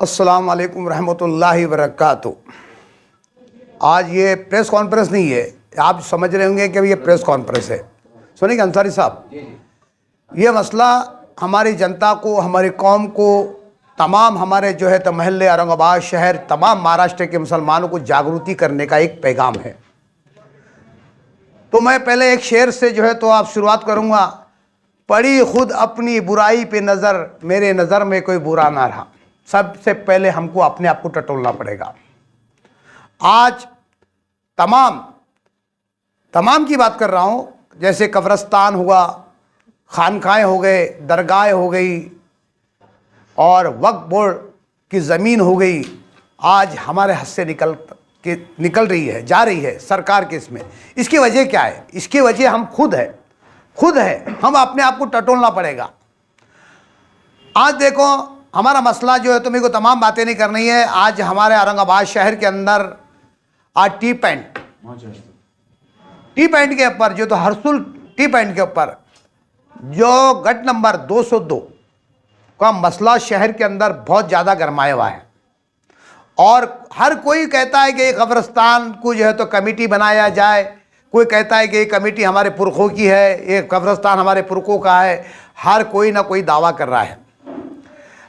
अस्सलाम वालेकुम रहमतुल्लाहि वबरकातुहू। आज ये प्रेस कॉन्फ्रेंस नहीं है, आप समझ रहे होंगे कि ये प्रेस कॉन्फ्रेंस है। सुनिए अंसारी साहब, ये मसला हमारी जनता को, हमारी कौम को, तमाम हमारे जो है तो महल्ले, औरंगाबाद शहर, तमाम महाराष्ट्र के मुसलमानों को जागृति करने का एक पैगाम है। तो मैं पहले एक शेर से जो है तो आप शुरुआत करूँगा। पड़ी खुद अपनी बुराई पे नज़र, मेरे नज़र में कोई बुरा ना रहा। सबसे पहले हमको अपने आप को टटोलना पड़ेगा। आज तमाम की बात कर रहा हूँ, जैसे कब्रस्तान हुआ, खानकाएँ हो गए, दरगाहें हो गई और वक्फ बोर्ड की ज़मीन हो गई। आज हमारे हाथ से निकल रही है, जा रही है सरकार के इसमें। इसकी वजह क्या है? इसकी वजह हम खुद है। हम अपने आप को टटोलना पड़ेगा। आज देखो, हमारा मसला जो है तो मेरे को तमाम बातें नहीं करनी है। आज हमारे औरंगाबाद शहर के अंदर आज टी पैंट के ऊपर जो तो हरसुल टी पैंट के ऊपर जो गट नंबर 202 का मसला शहर के अंदर बहुत ज़्यादा गरमाया हुआ है। और हर कोई कहता है कि कब्रिस्तान को जो है तो कमेटी बनाया जाए। कोई कहता है कि ये कमेटी हमारे पुरखों की है, ये कब्रिस्तान हमारे पुरखों का है। हर कोई ना कोई दावा कर रहा है।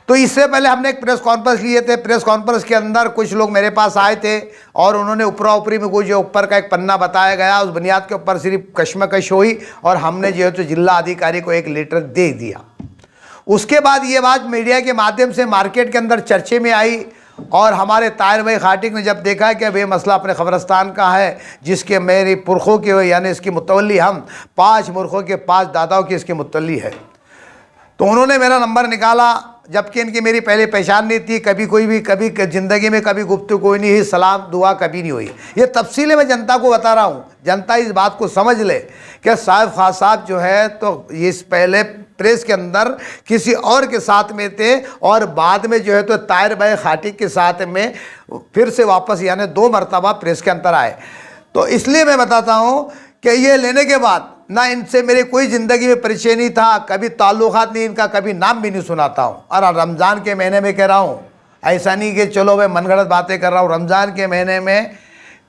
तो इससे पहले हमने एक प्रेस कॉन्फ्रेंस लिए थे। प्रेस कॉन्फ्रेंस के अंदर कुछ लोग मेरे पास आए थे और उन्होंने ऊपरी में कुछ जो ऊपर का एक पन्ना बताया गया, उस बुनियाद के ऊपर सिर्फ कशमकश हुई और हमने जो है तो जिला अधिकारी को एक लेटर दे दिया। उसके बाद ये बात मीडिया के माध्यम से मार्केट के अंदर चर्चे में आई और हमारे ताहिर भाई खाटिक ने जब देखा कि अब ये मसला अपने कब्रिस्तान का है, जिसके मेरी पुरखों के यानी इसकी मुतवल्ली हम 5 पुरखों के 5 दादाओं की इसकी मुतवल्ली है, तो उन्होंने मेरा नंबर निकाला। जबकि इनकी मेरी पहले पहचान नहीं थी, कभी ज़िंदगी में कभी गुफ्तगू कोई नहीं हुई, सलाम दुआ कभी नहीं हुई। ये तफसीलें मैं जनता को बता रहा हूँ, जनता इस बात को समझ ले कि साहिब खान साहब जो है तो इस पहले प्रेस के अंदर किसी और के साथ में थे और बाद में जो है तो ताहिर भाई खाटिक के साथ में फिर से वापस यानी 2 मरतबा प्रेस के अंदर आए। तो इसलिए मैं बताता हूँ कि ये लेने के बाद ना इनसे मेरी कोई ज़िंदगी में परिचय नहीं था, कभी ताल्लुकात नहीं, इनका कभी नाम भी नहीं सुनाता हूँ। और रमज़ान के महीने में कह रहा हूँ, ऐसा नहीं कि चलो मैं मनगढ़ंत बातें कर रहा हूँ। रमज़ान के महीने में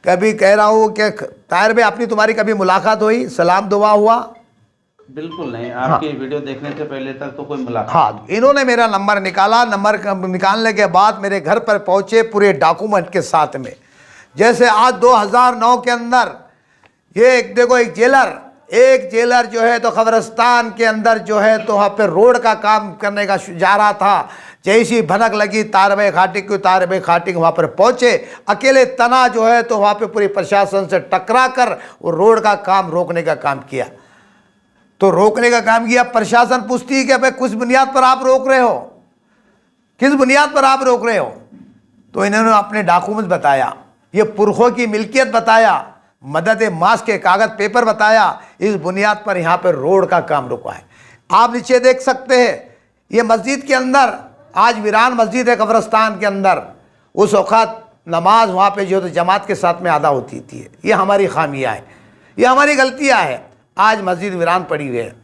कभी कह रहा हूँ कि ताहिर भाई अपनी तुम्हारी कभी मुलाकात हुई, सलाम दुआ हुआ? बिल्कुल नहीं। आपकी वीडियो देखने से पहले तक तो कोई मुलाकात। हाँ, इन्होंने मेरा नंबर निकाला। नंबर निकालने के बाद मेरे घर पर पहुँचे पूरे डॉक्यूमेंट के साथ में। जैसे आज 2009 के अंदर ये देखो, एक जेलर जो है तो कब्रिस्तान के अंदर जो है तो वहाँ पे रोड का काम करने का जा रहा था। जैसी भनक लगी ताहिर भाई खाटिक वहाँ पर पहुँचे। अकेले तना जो है तो वहाँ पे पूरी प्रशासन से टकरा कर वो रोड का काम रोकने का काम किया। तो रोकने का काम किया, प्रशासन पूछती है कि भाई किस बुनियाद पर आप रोक रहे हो, किस बुनियाद पर आप रोक रहे हो? तो इन्होंने अपने डॉक्यूमेंट्स बताया, ये पुरखों की मिल्कियत बताया, मदद मास के कागज़ पेपर बताया। इस बुनियाद पर यहाँ पर रोड का काम रुका है। आप नीचे देख सकते हैं, ये मस्जिद के अंदर आज वीरान मस्जिद है कब्रिस्तान के अंदर। उस वक़्त नमाज वहाँ पे जो तो जमात के साथ में अदा होती थी। ये हमारी खामियाँ है, ये हमारी गलतियाँ है। आज मस्जिद वीरान पड़ी हुई है,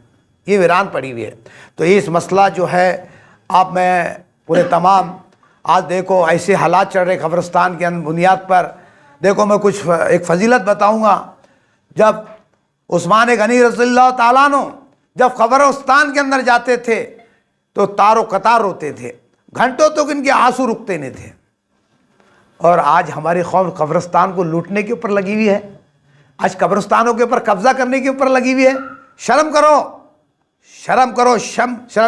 ये वीरान पड़ी हुई है। तो इस मसला जो है आप मैं पूरे तमाम आज देखो ऐसे हालात चल रहे कब्रिस्तान के बुनियाद पर। देखो मैं कुछ एक फजीलत बताऊंगा। जब उस्मान गनी रज़ियल्लाहु ताला अन्हु जब कब्रिस्तान के अंदर जाते थे तो तारो कतार रोते थे, घंटों तक इनके आंसू रुकते नहीं थे। और आज हमारी कौम कब्रिस्तान को लूटने के ऊपर लगी हुई है, आज कब्रिस्तानों के ऊपर कब्जा करने के ऊपर लगी हुई है। शर्म करो, शर्म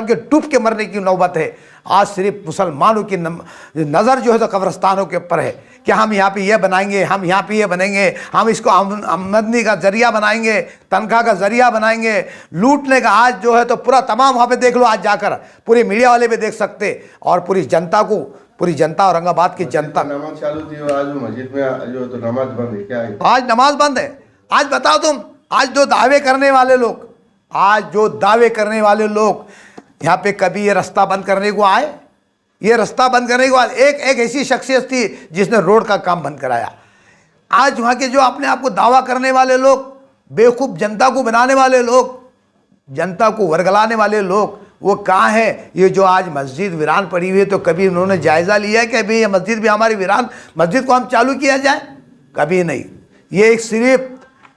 के डूब के मरने की नौबत है। आज सिर्फ मुसलमानों की नज़र जो है तो कब्रिस्तानों के ऊपर है कि हम यहाँ पे ये बनाएंगे, हम यहाँ पे ये बनेंगे, हम इसको आमदनी का जरिया बनाएंगे, तनख्वाह का जरिया बनाएंगे, लूटने का। आज जो है तो पूरा तमाम वहाँ पे देख लो, आज जाकर पूरी मीडिया वाले भी देख सकते और पूरी जनता औरंगाबाद की जनता। नमाज चालू थी और आज मस्जिद में जो तो नमाज बंद है, क्या है? आज नमाज बंद है। आज बताओ तुम, आज जो दावे करने वाले लोग यहाँ पे कभी ये रास्ता बंद करने को आए? ये रास्ता बंद करने के बाद एक ऐसी शख्सियत थी जिसने रोड का काम बंद कराया। आज वहाँ के जो अपने आप को दावा करने वाले लोग, बेवकूफ़ जनता को बनाने वाले लोग, जनता को वर्गलाने वाले लोग, वो कहाँ है? ये जो आज मस्जिद वीरान पड़ी हुई है, तो कभी उन्होंने जायज़ा लिया है कि अभी ये मस्जिद भी हमारी वीरान मस्जिद को हम चालू किया जाए? कभी नहीं। ये एक सिर्फ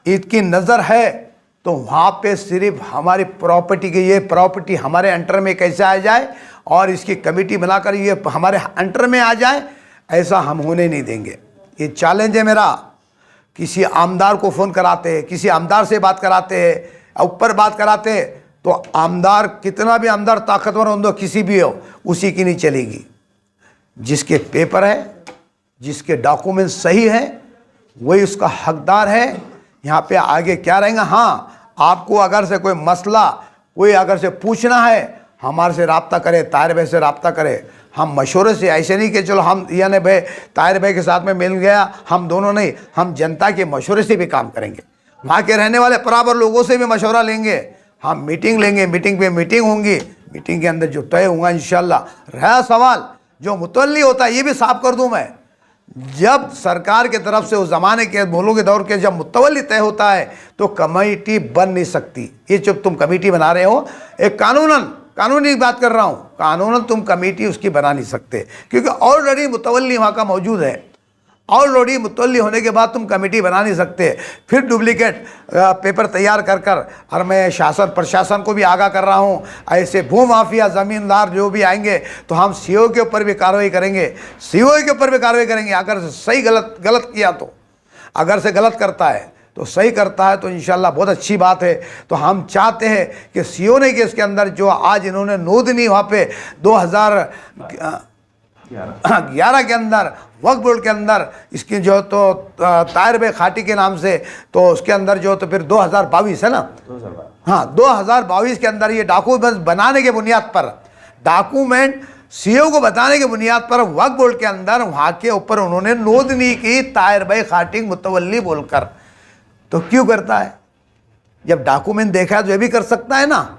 इसकी नज़र है तो वहाँ पे सिर्फ हमारी प्रॉपर्टी की, ये प्रॉपर्टी हमारे अंडर में कैसे आ जाए और इसकी कमेटी बनाकर ये हमारे अंडर में आ जाए, ऐसा हम होने नहीं देंगे। ये चैलेंज है मेरा। किसी आमदार को फ़ोन कराते हैं, किसी आमदार से बात कराते हैं, ऊपर बात कराते हैं, तो आमदार कितना भी आमदार ताकतवर हो, किसी भी हो, उसी की नहीं चलेगी। जिसके पेपर है, जिसके डॉक्यूमेंट सही है, वही उसका हकदार है। यहाँ पे आगे क्या रहेगा? हाँ, आपको अगर से कोई मसला, कोई अगर से पूछना है, हमारे से रब्ता करे, ताहिर भाई से रब्ता करे। हम मशवरे से, ऐसे नहीं कि चलो हम यानी भाई ताहिर भाई के साथ में मिल गया, हम दोनों नहीं, हम जनता के मशवरे से भी काम करेंगे। वहाँ के रहने वाले बराबर लोगों से भी मशवरा लेंगे, हम मीटिंग लेंगे, मीटिंग पे मीटिंग होंगी, मीटिंग के अंदर जो तय होगा इंशाल्लाह। रहा सवाल जो मुतवल्ली होता है, ये भी साफ कर दूँ मैं, जब सरकार के तरफ से उस ज़माने के मोलों के दौर के जब मुतवल्ली तय होता है तो कमेटी बन नहीं सकती। ये जब तुम कमेटी बना रहे हो, एक कानूनी बात कर रहा हूँ, कानूनन तुम कमेटी उसकी बना नहीं सकते, क्योंकि ऑलरेडी मुतवल्ली वहाँ का मौजूद है। ऑलरेडी मुतवल्ली होने के बाद तुम कमेटी बना नहीं सकते। फिर डुप्लीकेट पेपर तैयार कर कर, और मैं शासन प्रशासन को भी आगाह कर रहा हूँ, ऐसे भू माफिया ज़मींदार जो भी आएंगे तो हम सीओ के ऊपर भी कार्रवाई करेंगे, सीओ के ऊपर भी कार्रवाई करेंगे। अगर सही गलत किया तो, अगर से गलत करता है तो सही करता है तो इंशाल्लाह बहुत अच्छी बात है। तो हम चाहते हैं कि सीओ ने के इसके अंदर जो आज इन्होंने नोदनी वहाँ पे 2011 के अंदर वक्फ बोर्ड के अंदर इसकी जो तो ताहिर भाई खाटी के नाम से, तो उसके अंदर जो तो फिर 2022 है ना, हाँ 2022 के अंदर ये डॉक्यूमेंट बनाने के बुनियाद पर, डॉक्यूमेंट सीओ को बताने के बुनियाद पर वक्फ बोर्ड के अंदर वहाँ के ऊपर उन्होंने नोदनी की ताहिर भाई खाटी मुतवल्ली बोलकर। तो क्यों करता है? जब डॉक्यूमेंट देखा है तो ये भी कर सकता है ना,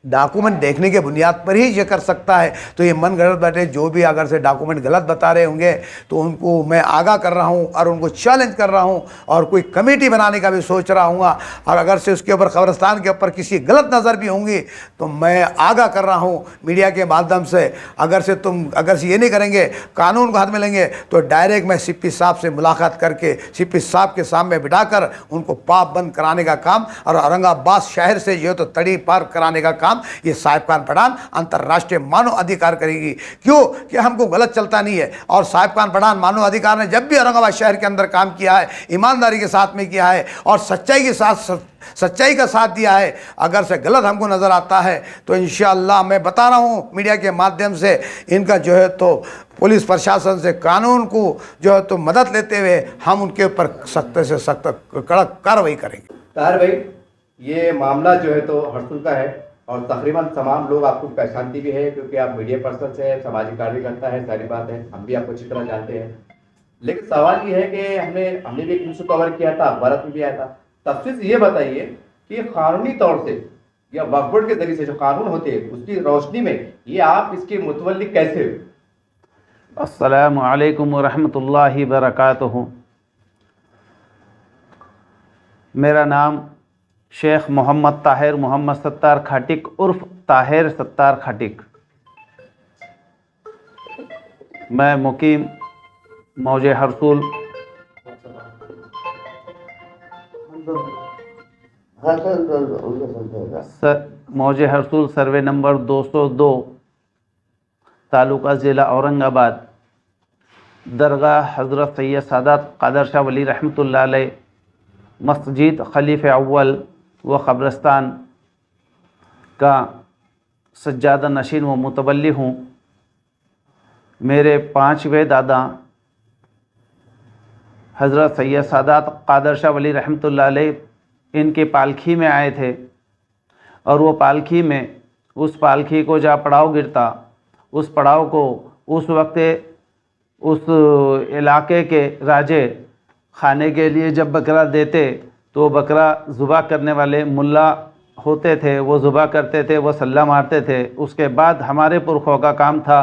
डॉक्यूमेंट देखने के बुनियाद पर ही ये कर सकता है। तो ये मन गलत बैठे, जो भी अगर से डॉक्यूमेंट गलत बता रहे होंगे तो उनको मैं आगाह कर रहा हूँ और उनको चैलेंज कर रहा हूँ, और कोई कमेटी बनाने का भी सोच रहा हूँ। और अगर से उसके ऊपर कब्रिस्तान के ऊपर किसी गलत नज़र भी होंगी तो मैं आगाह कर रहा हूँ मीडिया के माध्यम से। अगर से ये नहीं करेंगे, कानून को हाथ में लेंगे, तो डायरेक्ट मैं सीपी साहब से मुलाकात करके सीपी साहब के सामने बिठाकर उनको पाप बंद कराने का काम, और औरंगाबाद शहर से जो तो तड़ी पार कराने का काम ये साहिब खान पठान अंतर्राष्ट्रीय मानव अधिकार करेगी। क्यों कि हमको गलत चलता नहीं है। और साहिब खान पठान मानव अधिकार ने जब भी औरंगाबाद शहर के अंदर काम किया है, ईमानदारी के साथ में किया है और सच्चाई का साथ दिया है। अगर से गलत हमको नज़र आता है तो इंशाअल्लाह मैं बता रहा हूँ मीडिया के माध्यम से, इनका जो है तो पुलिस प्रशासन से, कानून को जो है तो मदद लेते हुए हम उनके ऊपर सख्त से सख्त कड़क कार्रवाई करेंगे। ताहिर भाई, ये मामला जो है तो हर्सुल का है और तकरीबन तमाम लोग आपको पहचानती भी है, क्योंकि आप मीडिया पर्सन से, सामाजिक कार्यकर्ता है, सारी बात है, हम भी आपको अच्छी तरह जानते हैं। लेकिन सवाल ये है कि हमने भी एक न्यूज़ कवर किया था, भारत में भी आया था। तफसील से ये बताइए कि कानूनी तौर से या वक्फ बोर्ड के जरिए से जो कानून होते हैं उसकी रोशनी में ये आप इसके मुतवल्ली कैसे हो? अस्सलामु अलैकुम व रहमतुल्लाहि व बरकातुहू। मेरा नाम शेख मोहम्मद ताहिर मोहम्मद सत्तार खाटिक उर्फ ताहिर सत्तार खाटिक। मैं मुकीम मौजे हरसूल मौजे हरसूल सर्वे नंबर 202 तालुका ज़िला औरंगाबाद, दरगाह हज़रत सैयद सादात कादर शाह वली रहमतुल्लाह अलैह, मस्जिद खलीफ़े अव्वल व क़ब्रिस्तान का सज्जादा नशीन व मुतवल्ली हूँ। मेरे 5वें दादा हज़रत सैयद सादात कादर शाह वली रहमतुल्लाह अलैह इनकी पालखी में आए थे, और वो पालखी में, उस पालखी को जहाँ पड़ाव गिरता, उस पड़ाव को उस वक्त उस इलाके के राजे खाने के लिए जब बकरा देते तो बकरा ज़ुबा करने वाले मुल्ला होते थे, वो ज़ुबा करते थे, वो सल्ला मारते थे। उसके बाद हमारे पुरखों का काम था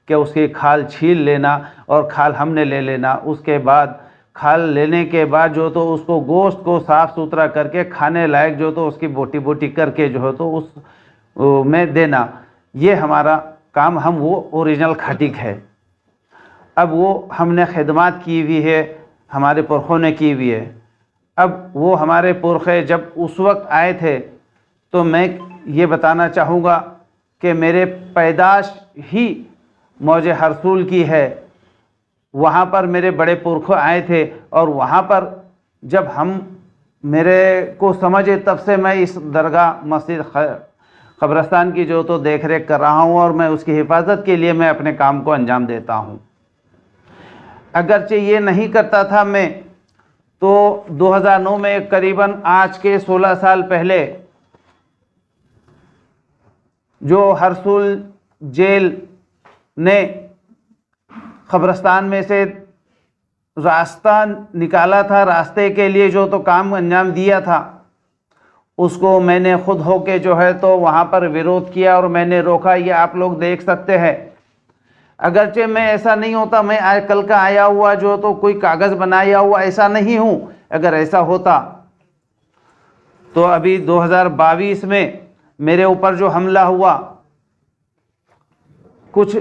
कि उसकी खाल छील लेना और खाल हमने ले लेना। उसके बाद खाल लेने के बाद जो तो उसको गोश्त को साफ़ सुथरा करके खाने लायक जो तो उसकी बोटी बोटी करके जो है तो में देना, ये हमारा काम, हम वो ओरिजिनल खाटिक है। अब वो हमने खिदमत की हुई है, हमारे पुरखों ने की हुई है। अब वो हमारे पुरखे जब उस वक्त आए थे, तो मैं ये बताना चाहूँगा कि मेरे पैदाश ही मौज हरसूल की है। वहाँ पर मेरे बड़े पुरखे आए थे, और वहाँ पर जब हम मेरे को समझे तब से मैं इस दरगाह मस्जिद कब्रस्तान की जो तो देख रेख कर रहा हूँ, और मैं उसकी हिफाजत के लिए मैं अपने काम को अंजाम देता हूँ। अगरचे ये नहीं करता था मैं, तो 2009 में करीबन आज के 16 साल पहले जो हरसूल जेल ने कब्रस्तान में से रास्ता निकाला था, रास्ते के लिए जो तो काम अंजाम दिया था, उसको मैंने खुद होके जो है तो वहाँ पर विरोध किया और मैंने रोका। ये आप लोग देख सकते हैं। अगरचे मैं ऐसा नहीं होता, मैं आज कल का आया हुआ जो तो कोई कागज़ बनाया हुआ ऐसा नहीं हूँ। अगर ऐसा होता तो अभी 2022 में मेरे ऊपर जो हमला हुआ, कुछ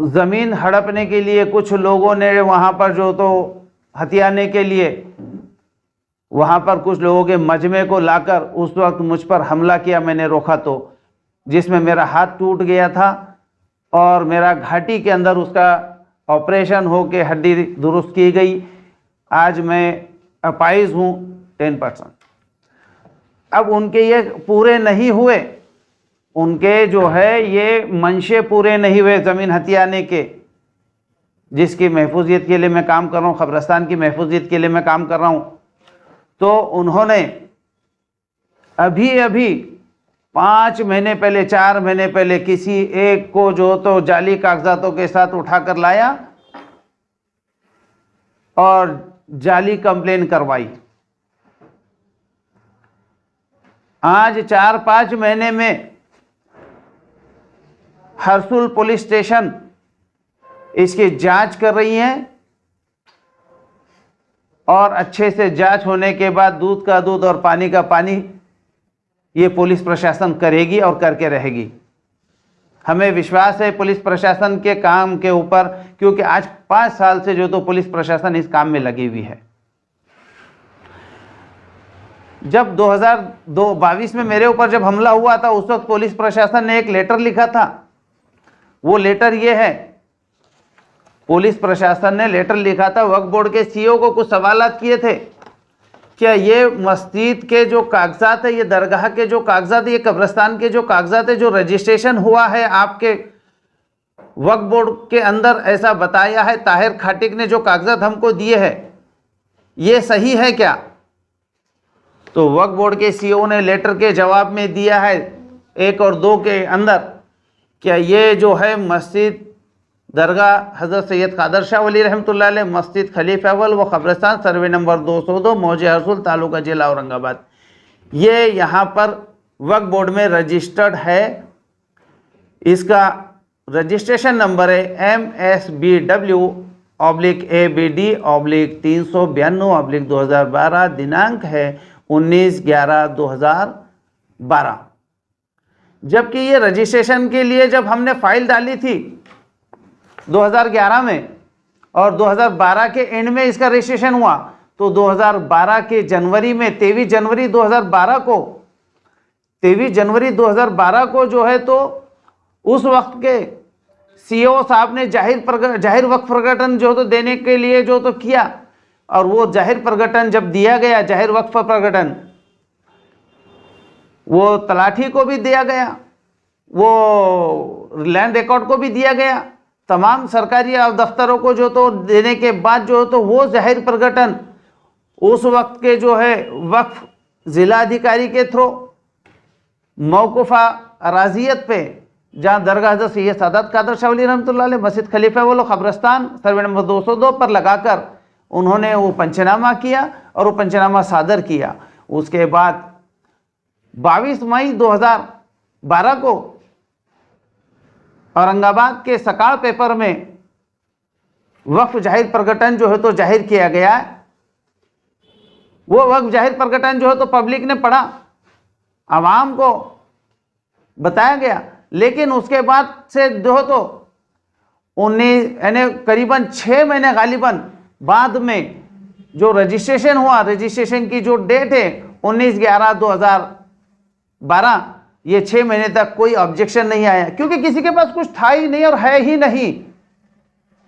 ज़मीन हड़पने के लिए कुछ लोगों ने वहाँ पर जो तो हथियाने के लिए वहाँ पर कुछ लोगों के मजमे को लाकर उस वक्त मुझ पर हमला किया, मैंने रोका तो, जिसमें मेरा हाथ टूट गया था और मेरा घाटी के अंदर उसका ऑपरेशन हो के हड्डी दुरुस्त की गई। आज मैं अपाइज हूँ 10%। अब उनके ये पूरे नहीं हुए, उनके जो है ये मंशे पूरे नहीं हुए ज़मीन हथियाने के, जिसकी महफूजियत के लिए मैं काम कर रहा हूँ, कब्रस्तान की महफूजियत के लिए मैं काम कर रहा हूँ। तो उन्होंने अभी 5 महीने पहले, 4 महीने पहले किसी एक को जो तो जाली कागजातों के साथ उठाकर लाया और जाली कंप्लेन करवाई। आज 4-5 महीने में हरसूल पुलिस स्टेशन इसकी जांच कर रही है, और अच्छे से जांच होने के बाद दूध का दूध और पानी का पानी ये पुलिस प्रशासन करेगी और करके रहेगी। हमें विश्वास है पुलिस प्रशासन के काम के ऊपर, क्योंकि आज 5 साल से जो तो पुलिस प्रशासन इस काम में लगी हुई है। जब 2022 में मेरे ऊपर जब हमला हुआ था, उस वक्त पुलिस प्रशासन ने एक लेटर लिखा था। वो लेटर ये है, पुलिस प्रशासन ने लेटर लिखा था, वक्फ बोर्ड के सीईओ को कुछ सवालात किए थे, क्या ये मस्जिद के जो कागजात है, ये दरगाह के जो कागजात, ये कब्रस्तान के जो कागजात है, जो रजिस्ट्रेशन हुआ है आपके वक्फ बोर्ड के अंदर, ऐसा बताया है ताहिर खाटिक ने, जो कागजात हमको दिए हैं, ये सही है क्या? तो वक्फ बोर्ड के सीईओ ने लेटर के जवाब में दिया है 1 और 2 के अंदर, क्या ये जो है मस्जिद दरगाह हज़रत सैयद कादर शाह वली रहमतुल्लाह अलैह, मस्जिद खलीफा अव्वल व कब्रस्तान, सर्वे नंबर 202, मौज हरसूल, तालुका जिला औरंगाबाद, ये यहाँ पर वक्फ बोर्ड में रजिस्टर्ड है। इसका रजिस्ट्रेशन नंबर है MSBW/ABD/392/2012, दिनांक है 19/11/2012। जबकि ये रजिस्ट्रेशन के लिए जब हमने फाइल डाली थी 2011 में, और 2012 के एंड में इसका रजिस्ट्रेशन हुआ, तो 2012 के जनवरी में 23 जनवरी 2012 को जो है तो उस वक्त के सीईओ साहब ने जाहिर वक्फ प्रकटन जो तो देने के लिए जो तो किया, और वो जाहिर प्रकटन जब दिया गया, जाहिर वक्फ प्रकटन, वो तलाठी को भी दिया गया, वो लैंड रिकॉर्ड को भी दिया गया, तमाम सरकारी दफ्तरों को जो तो देने के बाद जो तो वो जाहिर प्रकटन उस वक्त के जो है वक्फ ज़िला अधिकारी के थ्रू मौकूफ़ा अराजियत पे, जहाँ दरगाह हज़रत सैयद सादात कादर शाह वली रहमतुल्लाह अलैह, मस्जिद खलीफा अव्वल कब्रस्तान, सर्वे नंबर 202 पर लगाकर उन्होंने वो पंचनामा किया और वो पंचनामा सादर किया। उसके बाद 22 मई 2012 को औरंगाबाद के सकाळ पेपर में वक्फ जाहिर प्रकटन जो है तो जाहिर किया गया। वो वक्फ जाहिर प्रकटन जो है तो पब्लिक ने पढ़ा, आवाम को बताया गया। लेकिन उसके बाद से जो तो 19 यानी करीबन 6 महीने गालिबन बाद में जो रजिस्ट्रेशन हुआ, रजिस्ट्रेशन की जो डेट है 19/11/2012, ये 6 महीने तक कोई ऑब्जेक्शन नहीं आया, क्योंकि किसी के पास कुछ था ही नहीं और है ही नहीं।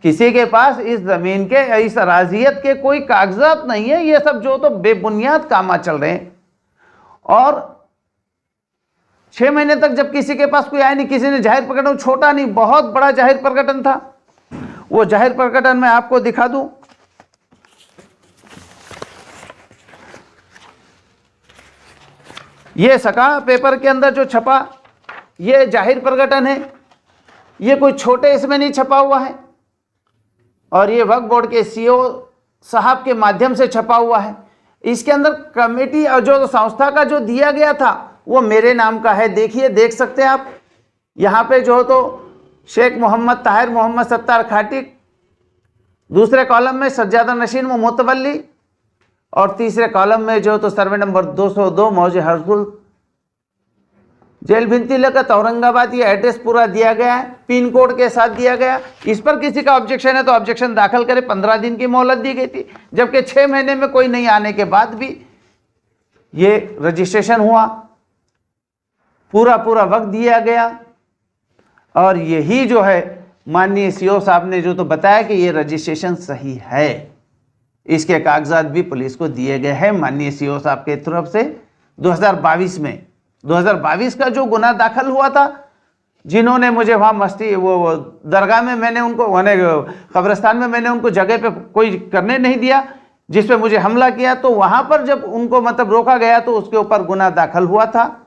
किसी के पास इस जमीन के, इस अराजियत के कोई कागजात नहीं है। ये सब जो तो बेबुनियाद काम चल रहे हैं। और 6 महीने तक जब किसी के पास कोई आया नहीं, किसी ने जाहिर प्रकटन, छोटा नहीं बहुत बड़ा जाहिर प्रकटन था। वो जाहिर प्रकटन मैं आपको दिखा दूं। ये सका पेपर के अंदर जो छपा, ये जाहिर प्रकटन है। ये कोई छोटे इसमें नहीं छपा हुआ है, और ये वक्फ बोर्ड के सीईओ साहब के माध्यम से छपा हुआ है। इसके अंदर कमेटी और जो संस्था का जो दिया गया था वो मेरे नाम का है। देखिए, देख सकते हैं आप यहाँ पे जो तो शेख मोहम्मद ताहिर मोहम्मद सत्तार खाटिक, दूसरे कॉलम में सज्जादा नशीन मुतवल्ली, और तीसरे कॉलम में जो तो सर्वे नंबर 202 मौजे हर्सुल, जेल भिंती लगत औरंगाबाद। ये एड्रेस पूरा दिया गया है, पिन कोड के साथ दिया गया। इस पर किसी का ऑब्जेक्शन है तो ऑब्जेक्शन दाखिल करे। 15 दिन की मोहलत दी गई थी, जबकि 6 महीने में कोई नहीं आने के बाद भी ये रजिस्ट्रेशन हुआ। पूरा वक्त दिया गया, और यही जो है माननीय सीईओ साहब ने जो तो बताया कि ये रजिस्ट्रेशन सही है। इसके कागजात भी पुलिस को दिए गए हैं माननीय सीईओ साहब के तरफ से। 2022 में 2022 का जो गुनाह दाखिल हुआ था, जिन्होंने मुझे वहाँ मस्ती वो दरगाह में मैंने उनको, कब्रिस्तान में मैंने उनको जगह पे कोई करने नहीं दिया, जिस पे मुझे हमला किया, तो वहाँ पर जब उनको मतलब रोका गया तो उसके ऊपर गुनाह दाखिल हुआ था,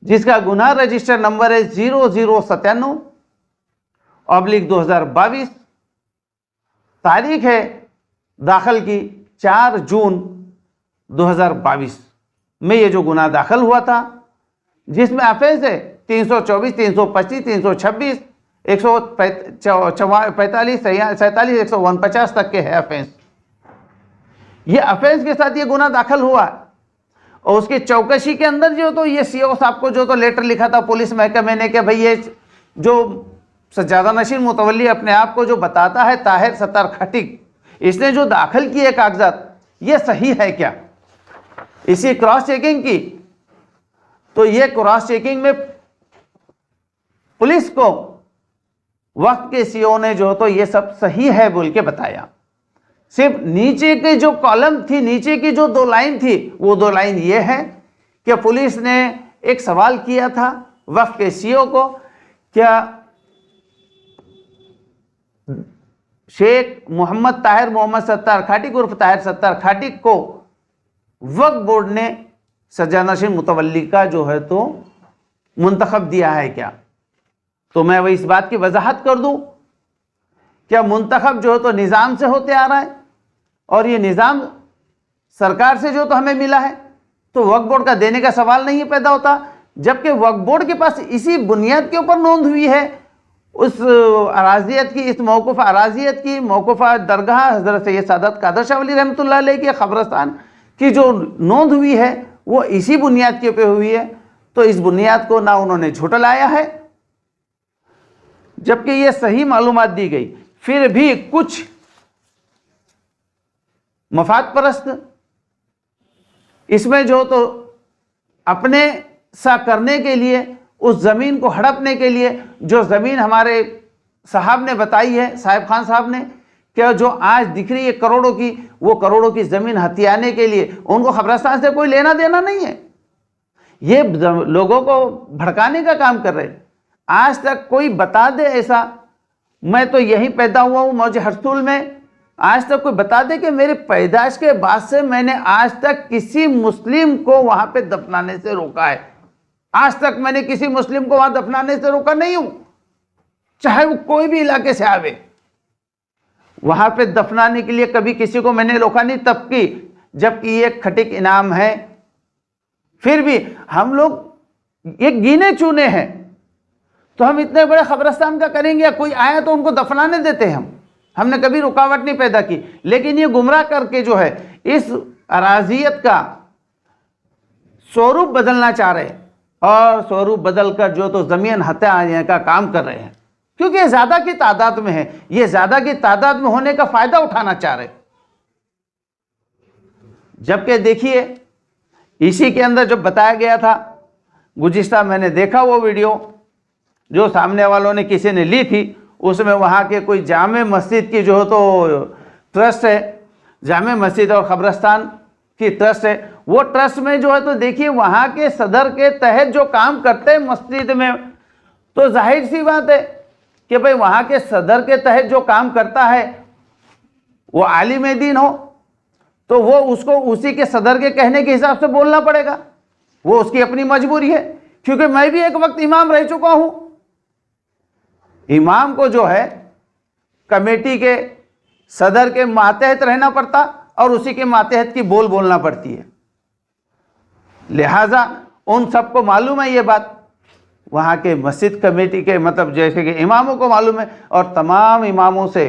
जिसका गुनाह रजिस्टर नंबर है 0097/2022। तारीख है दाखिल की 4 जून 2022 में ये जो गुनाह दाखिल हुआ था, जिसमें ऑफेंस है 324, 325, 326, 145, 47, 149 तक के है ऑफेंस। ये ऑफेंस के साथ ये गुनाह दाखिल हुआ। और उसकी चौकसी के अंदर जो तो ये सीईओ साहब को जो तो लेटर लिखा था पुलिस महकमे ने कि भाई ये जो सज्जादा नशीन मुतवल्ली अपने आप को जो बताता है ताहिर सत्तार खटीक, इसने जो दाखिल किए कागजात, ये सही है क्या? इसी क्रॉस चेकिंग की, तो ये क्रॉस चेकिंग में पुलिस को वक्त के सीईओ ने जो तो ये सब सही है बोल के बताया। सिर्फ नीचे के जो कॉलम थी, नीचे की जो 2 लाइन थी, वो 2 लाइन ये है कि पुलिस ने एक सवाल किया था वक्त के सीईओ को, क्या शेख मोहम्मद ताहिर मोहम्मद सत्तार खाटिक उर्फ ताहिर सत्तार खाटिक को वक्फ बोर्ड ने सज्जादा नशीन मुतवल्ली का जो है तो मुंतखब दिया है क्या? तो मैं वही इस बात की वजाहत कर दूं, क्या मुंतखब जो है तो निज़ाम से होते आ रहा है, और ये निज़ाम सरकार से जो तो हमें मिला है, तो वक्फ बोर्ड का देने का सवाल नहीं पैदा होता। जबकि वक्फ बोर्ड के पास इसी बुनियाद के ऊपर नोंद हुई है उस अराजियत की, इस मौकूफ़ अराजियत की, मौकूफ़ दरगाह हज़रत सैयद सादत कादर शाह वली रहमतुल्लाह अलैह के क़ब्रिस्तान की जो नोंद हुई है वो इसी बुनियाद के ऊपर हुई है। तो इस बुनियाद को ना उन्होंने झुटलाया है, जबकि ये सही मालूमात दी गई। फिर भी कुछ मफाद परस्त इसमें जो तो अपने सा करने के लिए, उस ज़मीन को हड़पने के लिए, जो ज़मीन हमारे साहब ने बताई है, साहिब खान साहब ने, क्या जो आज दिख रही है करोड़ों की, वो करोड़ों की ज़मीन हथियाने के लिए उनको कब्रिस्तान से कोई लेना देना नहीं है। ये लोगों को भड़काने का काम कर रहे हैं। आज तक कोई बता दे ऐसा, मैं तो यहीं पैदा हुआ हूँ मौजे हरसूल में, आज तक कोई बता दे कि मेरी पैदाइश के बाद से मैंने आज तक किसी मुस्लिम को वहाँ पे दफनाने से रोका है। आज तक मैंने किसी मुस्लिम को वहाँ दफनाने से रोका नहीं हूँ, चाहे वो कोई भी इलाके से आवे। वहाँ पे दफनाने के लिए कभी किसी को मैंने रोका नहीं, तब की जबकि ये खटीक इनाम है। फिर भी हम लोग ये गिने चुने हैं, तो हम इतने बड़े कब्रिस्तान का करेंगे, या कोई आया तो उनको दफनाने देते हैं। हमने कभी रुकावट नहीं पैदा की, लेकिन ये गुमराह करके जो है इस अराजियत का स्वरूप बदलना चाह रहे हैं। और स्वरूप बदलकर जो तो ज़मीन हत्याने का काम कर रहे हैं, क्योंकि ये ज़्यादा की तादाद में है। ये ज़्यादा की तादाद में होने का फ़ायदा उठाना चाह रहे। जबकि देखिए इसी के अंदर जो बताया गया था, गुज़िश्ता मैंने देखा वो वीडियो जो सामने वालों ने किसी ने ली थी, उसमें वहाँ के कोई जामे मस्जिद की जो तो ट्रस्ट है, जामे मस्जिद और क़ब्रिस्तान की ट्रस्ट है, वो ट्रस्ट में जो है तो देखिए वहाँ के सदर के तहत जो काम करते हैं मस्जिद में, तो जाहिर सी बात है कि भाई वहाँ के सदर के तहत जो काम करता है वो आलिम दीन हो, तो वो उसको उसी के सदर के कहने के हिसाब से बोलना पड़ेगा। वो उसकी अपनी मजबूरी है, क्योंकि मैं भी एक वक्त इमाम रह चुका हूँ। इमाम को जो है कमेटी के सदर के मातहत रहना पड़ता और उसी के मातहत की बोलना पड़ती है। लिहाजा उन सबको मालूम है ये बात, वहाँ के मस्जिद कमेटी के मतलब जैसे कि इमामों को मालूम है। और तमाम इमामों से,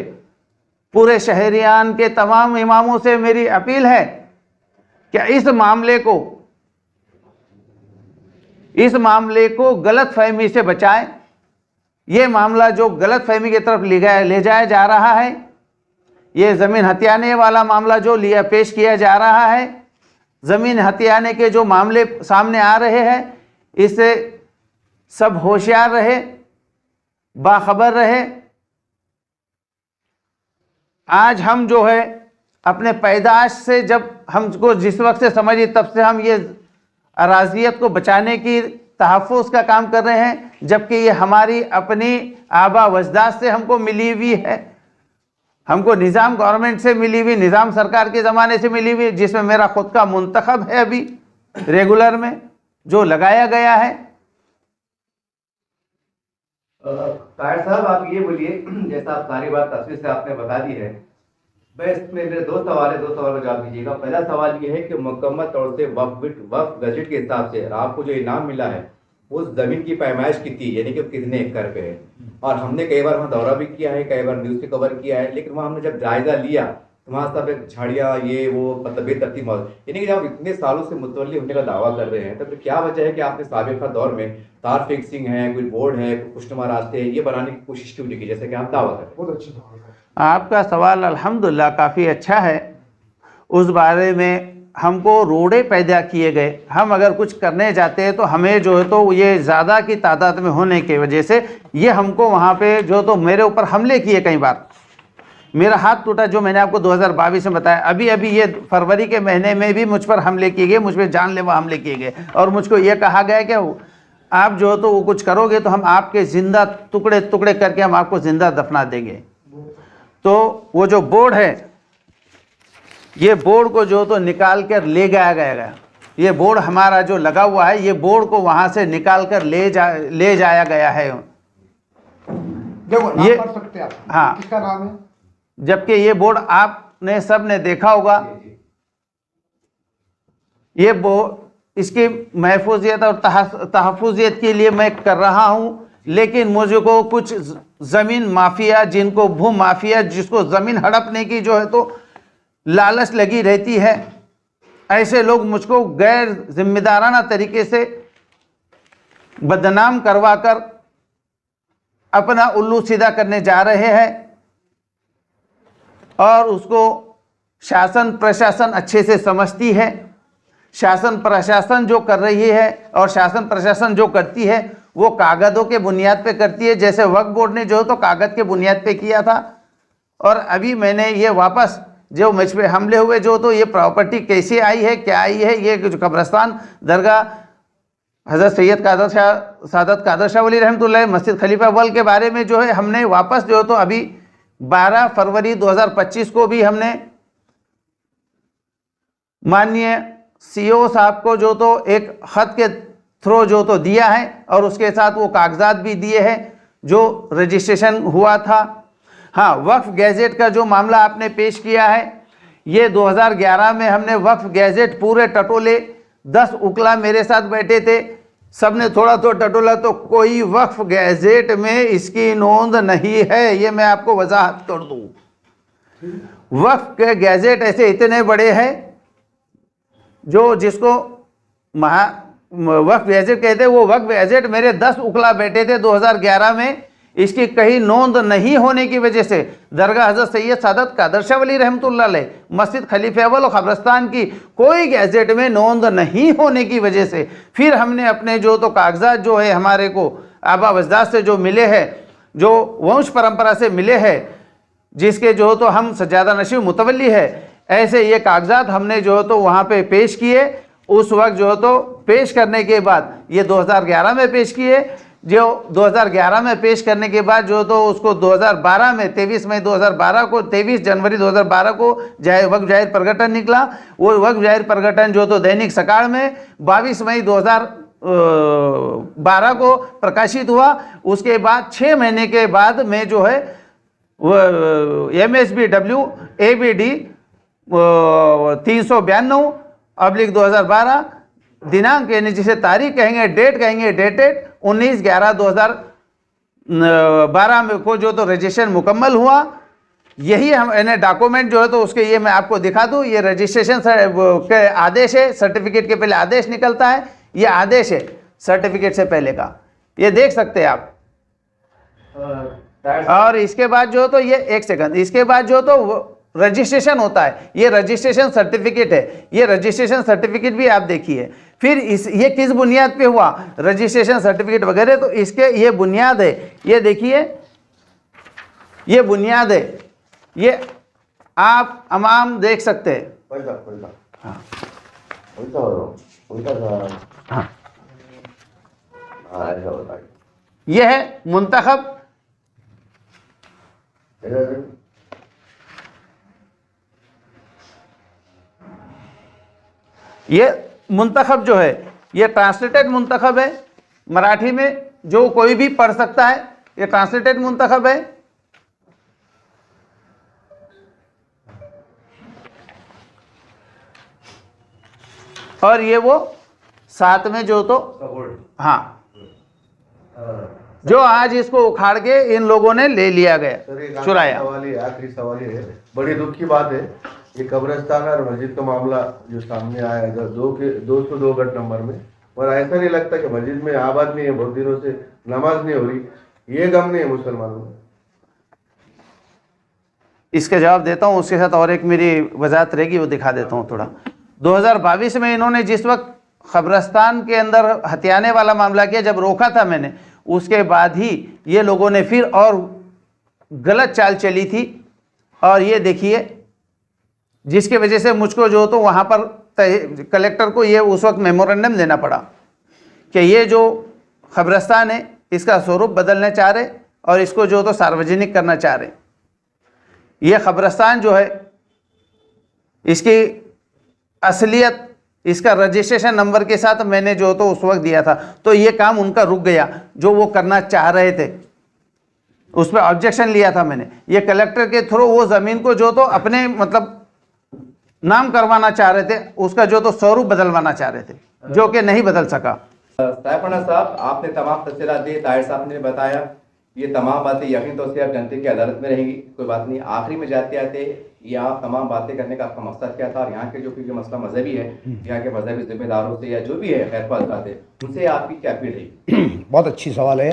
पूरे शहरियान के तमाम इमामों से मेरी अपील है कि इस मामले को गलत फहमी से बचाएं। ये मामला जो गलत फहमी की तरफ ले जाया जा रहा है, ये ज़मीन हथियाने वाला मामला जो पेश किया जा रहा है, ज़मीन हथियाने के जो मामले सामने आ रहे हैं, इससे सब होशियार रहे, बाखबर रहे। आज हम जो है अपने पैदाश से जब हमको जिस वक्त से समझिए तब से हम ये अराजियत को बचाने की तहफ़्फ़ुज़ का काम कर रहे हैं, जबकि ये हमारी अपनी आबा वजदाद से हमको मिली हुई है। हमको निज़ाम गवर्नमेंट से मिली हुई, निज़ाम सरकार के ज़माने से मिली हुई, जिसमें मेरा ख़ुद का मुंतखब है अभी रेगुलर में जो लगाया गया है। ताहिर साहब आप ये बोलिए, जैसा आप सारी बात तफसील से आपने बता दी है, बस इसमें मेरे दो सवाल है, दो सवाल का जवाब दीजिएगा। पहला सवाल ये है कि मुकम्मल तौर से वक्फ गजट के हिसाब से आपको जो इनाम मिला है उस ज़मीन की पैमाइश कितनी, यानी कि कितने एकड़ पे है? और हमने कई बार वहाँ दौरा भी किया है, कई बार न्यूज़ पे कवर किया है, लेकिन वहाँ हमने जब जायज़ा लिया तो वहाँ सब झाड़ियाँ ये वो मतलब बेतरतीब मौजूद, यानी कि जब आप इतने सालों से मुतवल्ली होने का दावा कर रहे हैं तो फिर क्या वजह है कि आपने साबिक़ा दौर में तार फिक्सिंग है, कोई बोर्ड है, खुशनुमा रास्ते है, ये बनाने की कोशिश क्यों नहीं की जैसे कि आप दावा करें? बहुत अच्छा आपका सवाल अल्हम्दुलिल्लाह काफ़ी अच्छा है। उस बारे में हमको रोड़े पैदा किए गए। हम अगर कुछ करने जाते हैं तो हमें जो है तो ये ज़्यादा की तादाद में होने की वजह से ये हमको वहाँ पे जो तो मेरे ऊपर हमले किए। कई बार मेरा हाथ टूटा, जो मैंने आपको 2022 में बताया। अभी ये फरवरी के महीने में भी मुझ पर हमले किए गए, मुझ पर जानलेवा हमले किए गए और मुझको ये कहा गया कि आप जो तो वो कुछ करोगे तो हम आपके ज़िंदा टुकड़े टुकड़े करके हम आपको ज़िंदा दफना देंगे। तो वो जो बोर्ड है, ये बोर्ड को जो तो निकाल कर ले गया। ये बोर्ड हमारा जो लगा हुआ है, ये बोर्ड को वहाँ से निकाल कर ले जाया गया है। देखो नाम ये पढ़ सकते हैं आप? हाँ, किसका नाम है? जबकि ये बोर्ड आपने सब ने देखा होगा। ये बोर्ड इसकी महफूजियत और तहफ़्फ़ुज़ियत के लिए मैं कर रहा हूँ, लेकिन मुझको कुछ ज़मीन माफिया, जिनको भू माफिया, जिसको ज़मीन हड़पने की जो है तो लालच लगी रहती है, ऐसे लोग मुझको गैर जिम्मेदाराना तरीके से बदनाम करवा कर अपना उल्लू सीधा करने जा रहे हैं। और उसको शासन प्रशासन अच्छे से समझती है। शासन प्रशासन जो कर रही है और शासन प्रशासन जो करती है वो कागज़ों के बुनियाद पे करती है। जैसे वक्फ बोर्ड ने जो तो कागज़ के बुनियाद पे किया था, और अभी मैंने ये वापस जो मुझ पे हमले हुए जो तो ये प्रॉपर्टी कैसे आई है, क्या आई है, ये जो कब्रस्तान दरगाह हज़रत सैयद सादत कादर शाह वली रहमतुल्लाह मस्जिद खलीफा अव्वल के बारे में जो है हमने वापस जो तो अभी 12 फरवरी 2025 को भी हमने माननीय सीओ साहब को जो तो एक ख़त के थ्रू जो तो दिया है, और उसके साथ वो कागजात भी दिए हैं जो रजिस्ट्रेशन हुआ था। हाँ, वक्फ गैजेट का जो मामला आपने पेश किया है, ये 2011 में हमने वक्फ गैजेट पूरे टटोले 10 उकला मेरे साथ बैठे थे, सब ने थोड़ा तो टटोला, तो कोई वक्फ गैजेट में इसकी नोंद नहीं है। ये मैं आपको वजाहत कर दूँ। वक्फ के गैजेट ऐसे इतने बड़े हैं जो जिसको वक्फ एजेट कहते हैं, वो वक्फ एजेट मेरे 10 उकला बेटे थे 2011 में, इसकी कहीं नोंद नहीं होने की वजह से दरगाह हज़रत सैयद सादत कादर शाह वली रहमतुल्लाह अलैह, मस्जिद खलीफा अव्वल और कब्रस्तान की कोई गैजेट में नोंद नहीं होने की वजह से फिर हमने अपने जो तो कागजात जो है हमारे को आबा अजदाद से जो मिले हैं, जो वंश परंपरा से मिले हैं, जिसके जो तो हम सज्जादा नशीब मुतवल्ली है, ऐसे ये कागजात हमने जो तो वहाँ पे पेश किए। उस वक्त जो तो पेश करने के बाद ये 2011 में पेश किए, जो 2011 में पेश करने के बाद जो तो उसको 2012 में 23 मई 2012 को 23 जनवरी 2012 को वक्फ जाहिर प्रकटन निकला। वो वक्फ जाहिर प्रकटन जो तो दैनिक सकाळ में 22 मई 2012 को प्रकाशित हुआ। उसके बाद 6 महीने के बाद में जो है वो MSBW ABD 392/2012 दिनांक यानी जिसे तारीख कहेंगे, डेट कहेंगे, डेटेड 19/11/2012 में को जो तो रजिस्ट्रेशन मुकम्मल हुआ। यही हम यानी डॉक्यूमेंट जो है तो उसके ये मैं आपको दिखा दूँ, ये रजिस्ट्रेशन के आदेश है, सर्टिफिकेट के पहले आदेश निकलता है, ये आदेश है सर्टिफिकेट से पहले का, ये देख सकते हैं आप। और इसके बाद जो तो ये एक सेकंड, इसके बाद जो तो रजिस्ट्रेशन होता है, ये रजिस्ट्रेशन सर्टिफिकेट है, ये रजिस्ट्रेशन सर्टिफिकेट भी आप देखिए। फिर इस ये किस बुनियाद पे हुआ रजिस्ट्रेशन सर्टिफिकेट वगैरह, तो इसके ये बुनियाद है, ये देखिए ये बुनियाद है, ये आप तमाम देख सकते हैं। हाँ ये है मुंतखब, ये मुंतखब जो है ये ट्रांसलेटेड मुंतखब है, मराठी में जो कोई भी पढ़ सकता है, ये ट्रांसलेटेड मुंतखब है। और ये वो साथ में जो तो हाँ जो आज इसको उखाड़ के इन लोगों ने ले लिया गया, चुराया। आखिरी सवाल है, बड़ी दुख की बात है, ये कब्रिस्तान और मस्जिद का मामला जो सामने आया है 202 गट नंबर में, और ऐसा नहीं लगता कि मस्जिद में आबाद नहीं है, बहुत दिनों से नमाज नहीं हो रही, ये गम नहीं है मुसलमानों में। इसका जवाब देता हूँ, उसके साथ और एक मेरी वजाहत रहेगी, वो दिखा देता हूँ थोड़ा। 2022 में इन्होंने जिस वक्त कब्रिस्तान के अंदर हथियाने वाला मामला किया, जब रोका था मैंने, उसके बाद ही ये लोगों ने फिर और गलत चाल चली थी। और ये देखिए जिसकी वजह से मुझको जो तो वहाँ पर कलेक्टर को ये उस वक्त मेमोरेंडम देना पड़ा कि ये जो कब्रिस्तान है इसका स्वरूप बदलना चाह रहे और इसको जो तो सार्वजनिक करना चाह रहे। ये कब्रिस्तान जो है इसकी असलियत इसका रजिस्ट्रेशन नंबर के साथ मैंने जो तो उस वक्त दिया था, तो ये काम उनका रुक गया जो वो करना चाह रहे थे, उस पर ऑब्जेक्शन लिया था मैंने। ये कलेक्टर के थ्रू वो ज़मीन को जो तो अपने मतलब नाम करवाना चाह रहे थे, उसका जो तो स्वरूप बदलवाना चाह रहे थे, जो कि नहीं बदल सका। साहिबाना साहब, आपने तमाम तफसीलात दी, ताहिर साहब ने बताया, ये तमाम बातें यकीन तौर से आप जनता की अदालत में रहेंगी, कोई बात नहीं। आखिरी में जाते आते ये आप तमाम बातें करने का आपका मकसद क्या था, और यहाँ के जो क्योंकि मसला मजहबी है, यहाँ के मजहबी जिम्मेदारों से या जो भी है खैर बात है, उनसे आपकी क्या अपील रही? बहुत अच्छी सवाल है।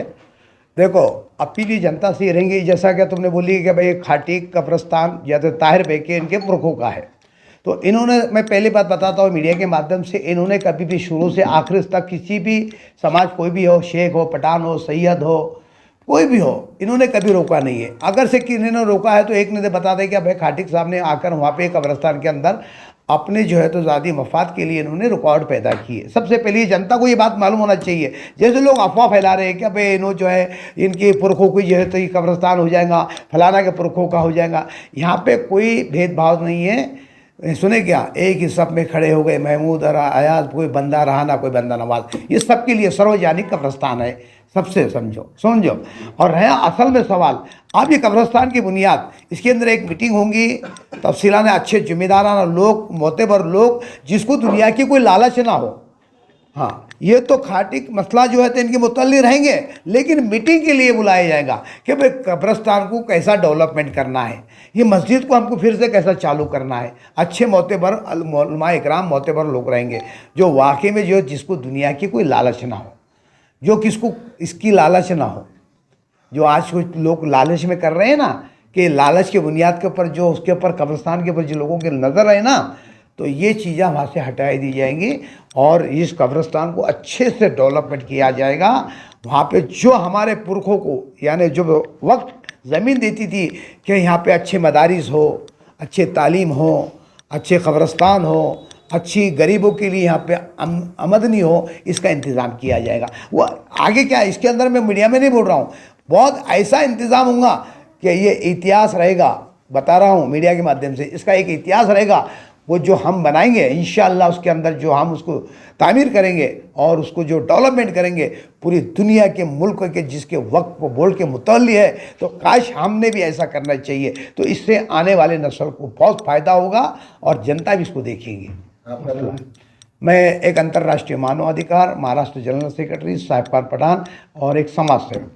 देखो अपील ही जनता से रहेंगी, जैसा कि तुमने बोली कि भाई खाटी कब्रिस्तान या तो ताहिर भाई के इनके पुरखों का है, तो इन्होंने, मैं पहली बात बताता हूँ मीडिया के माध्यम से, इन्होंने कभी भी शुरू से आखिर तक किसी भी समाज, कोई भी हो, शेख हो, पठान हो, सैयद हो, कोई भी हो, इन्होंने कभी रोका नहीं है। अगर से किसी ने रोका है तो एक ने बता दें कि भाई खाटी के सामने आकर वहाँ पे कब्रिस्तान के अंदर अपने जो है तो ज़ाती मफाद के लिए इन्होंने रिकॉर्ड पैदा किए। सबसे पहले जनता को ये बात मालूम होना चाहिए, जैसे लोग अफवाह फैला रहे हैं कि भाई इन्हों जो है इनके पुरखों की जो है तो ये कब्रिस्तान हो जाएगा, फलाना के पुरखों का हो जाएगा, यहाँ पे कोई भेदभाव नहीं है। सुने क्या, एक ही सब में खड़े हो गए महमूद और अयाज, कोई बंदा रहा ना कोई बंदा नवाज, ये सबके लिए सार्वजनिक कब्रिस्तान है, सबसे समझो। और है असल में सवाल, आप ये कब्रिस्तान की बुनियाद, इसके अंदर एक मीटिंग होंगी, तफसीलान अच्छे जिम्मेदाराना लोग, मोतबर लोग, जिसको दुनिया की कोई लालच ना हो, हाँ ये तो खाटी मसला जो है तो इनके मुतल्ली रहेंगे, लेकिन मीटिंग के लिए बुलाया जाएगा कि भाई कब्रिस्तान को कैसा डेवलपमेंट करना है, ये मस्जिद को हमको फिर से कैसा चालू करना है। अच्छे मोतेबर उलमा इकराम मोतेबर लोग रहेंगे जो वाकई में जो जिसको दुनिया की कोई लालच ना हो, जो किसको इसकी लालच ना हो। जो आज कुछ लोग लालच में कर रहे हैं ना कि लालच की बुनियाद के ऊपर जो उसके ऊपर कब्रिस्तान के ऊपर जो लोगों की नज़र है ना, तो ये चीज़ें वहाँ से हटाई दी जाएंगी और इस कब्रिस्तान को अच्छे से डेवलपमेंट किया जाएगा। वहाँ पे जो हमारे पुरखों को यानी जो वक्त ज़मीन देती थी कि यहाँ पे अच्छे मदारिस हो, अच्छे तालीम हो, अच्छे कब्रिस्तान हो, अच्छी गरीबों के लिए यहाँ पे आमदनी हो, इसका इंतज़ाम किया जाएगा। वो आगे क्या है इसके अंदर मैं मीडिया में नहीं बोल रहा हूँ, बहुत ऐसा इंतज़ाम होगा कि ये इतिहास रहेगा, बता रहा हूँ मीडिया के माध्यम से, इसका एक इतिहास रहेगा। वो जो हम बनाएंगे इंशाअल्लाह उसके अंदर जो हम उसको तामीर करेंगे और उसको जो डेवलपमेंट करेंगे पूरी दुनिया के मुल्क के जिसके वक्त को बोल के मुतल्ली है, तो काश हमने भी ऐसा करना चाहिए। तो इससे आने वाले नस्ल को बहुत फ़ायदा होगा और जनता भी इसको देखेगी। मैं एक अंतर्राष्ट्रीय मानवाधिकार महाराष्ट्र जनरल सेक्रेटरी साहिबकार पठान और एक समाज सेवक।